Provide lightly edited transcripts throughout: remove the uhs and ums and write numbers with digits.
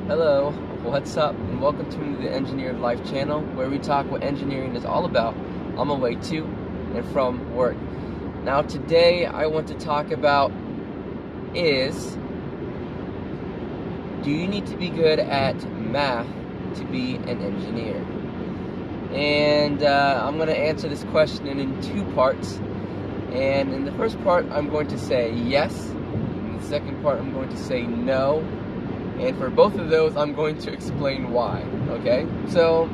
Hello, what's up, and welcome to the Engineered Life channel, where we talk what engineering is all about on my way to and from work. Now today I want to talk about is, do you need to be good at math to be an engineer? And I'm going to answer this question in two parts. And in the first part I'm going to say yes, in the second part I'm going to say no. And for both of those, I'm going to explain why, okay? So,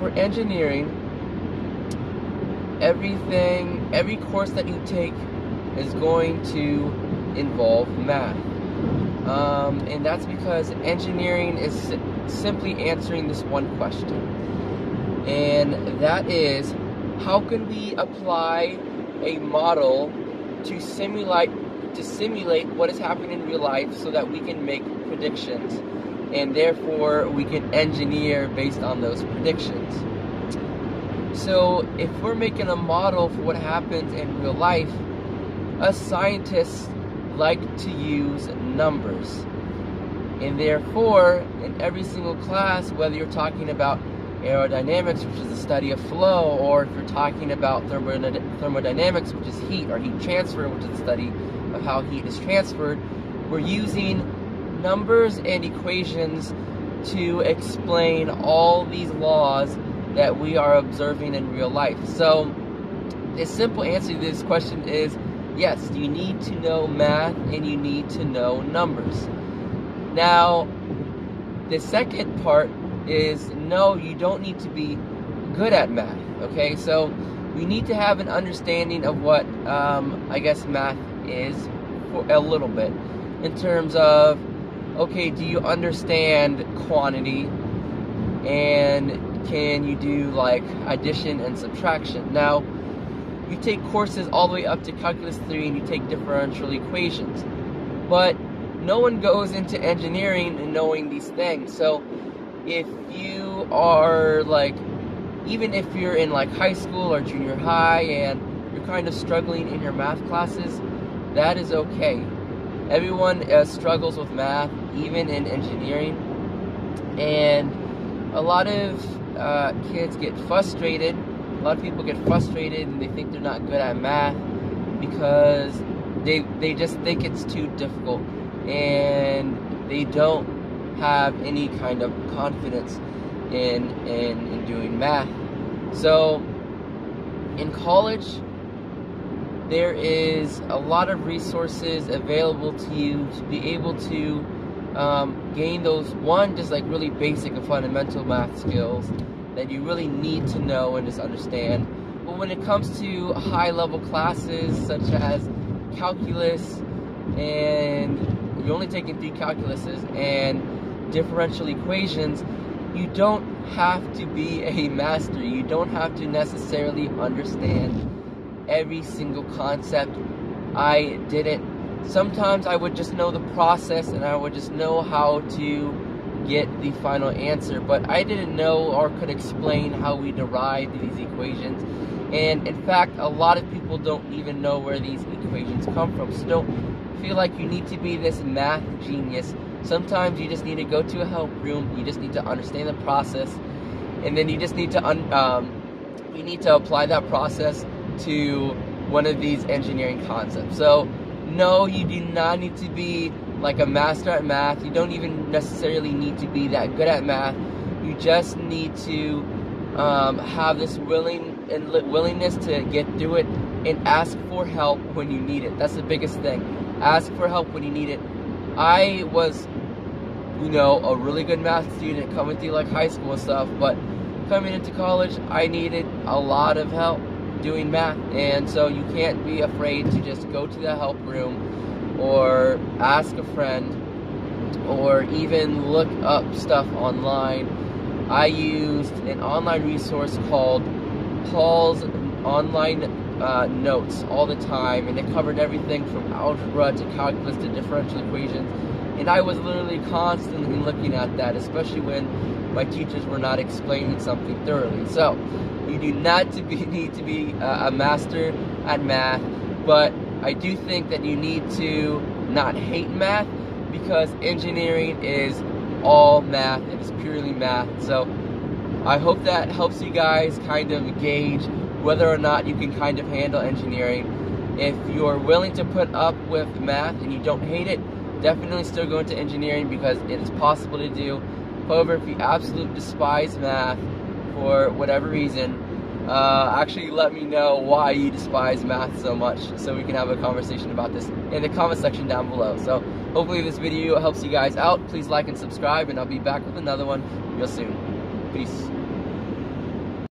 for engineering, every course that you take is going to involve math. And that's because engineering is simply answering this one question. And that is, how can we apply a model to simulate what is happening in real life so that we can make predictions, and therefore we can engineer based on those predictions. So if we're making a model for what happens in real life, us scientists like to use numbers. And therefore, in every single class, whether you're talking about aerodynamics, which is the study of flow, or if you're talking about thermodynamics, which is heat, or heat transfer, which is the study of how heat is transferred, we're using numbers and equations to explain all these laws that we are observing in real life. So the simple answer to this question is yes, you need to know math and you need to know numbers. Now, the second part is no, you don't need to be good at math, okay? So we need to have an understanding of what I guess math is for a little bit, in terms of, okay, do you understand quantity, and can you do like addition and subtraction? Now, you take courses all the way up to calculus 3 and you take differential equations, but no one goes into engineering and knowing these things. So if you are like, even if you're in like high school or junior high and you're kind of struggling in your math classes, that is okay. Everyone struggles with math, even in engineering. And a lot of kids get frustrated. A lot of people get frustrated and they think they're not good at math because they just think it's too difficult, and they don't have any kind of confidence in doing math. So in college, there is a lot of resources available to you to be able to gain those, just like really basic and fundamental math skills that you really need to know and just understand. But when it comes to high level classes such as calculus, and you're only taking 3 calculuses, and differential equations, you don't have to be a master. You don't have to necessarily understand every single concept. I didn't. Sometimes I would just know the process and I would just know how to get the final answer, but I didn't know or could explain how we derived these equations. And in fact, a lot of people don't even know where these equations come from. So don't feel like you need to be this math genius. Sometimes you just need to go to a help room. You just need to understand the process, and then you just need to apply that process to one of these engineering concepts. So no, you do not need to be like a master at math. You don't even necessarily need to be that good at math. You just need to have this willingness to get through it and ask for help when you need it. That's the biggest thing. Ask for help when you need it. I was, a really good math student coming through like high school and stuff, but coming into college, I needed a lot of help doing math. And so you can't be afraid to just go to the help room or ask a friend or even look up stuff online. I used an online resource called Paul's Online Notes all the time, and it covered everything from algebra to calculus to differential equations. And I was literally constantly looking at that, especially when my teachers were not explaining something thoroughly. So you do not need to be a master at math, but I do think that you need to not hate math, because engineering is all math. It is purely math. So I hope that helps you guys kind of gauge whether or not you can kind of handle engineering. If you're willing to put up with math and you don't hate it, definitely still go into engineering because it is possible to do. However, if you absolutely despise math for whatever reason, actually let me know why you despise math so much so we can have a conversation about this in the comment section down below. So hopefully this video helps you guys out. Please like and subscribe, and I'll be back with another one real soon. Peace.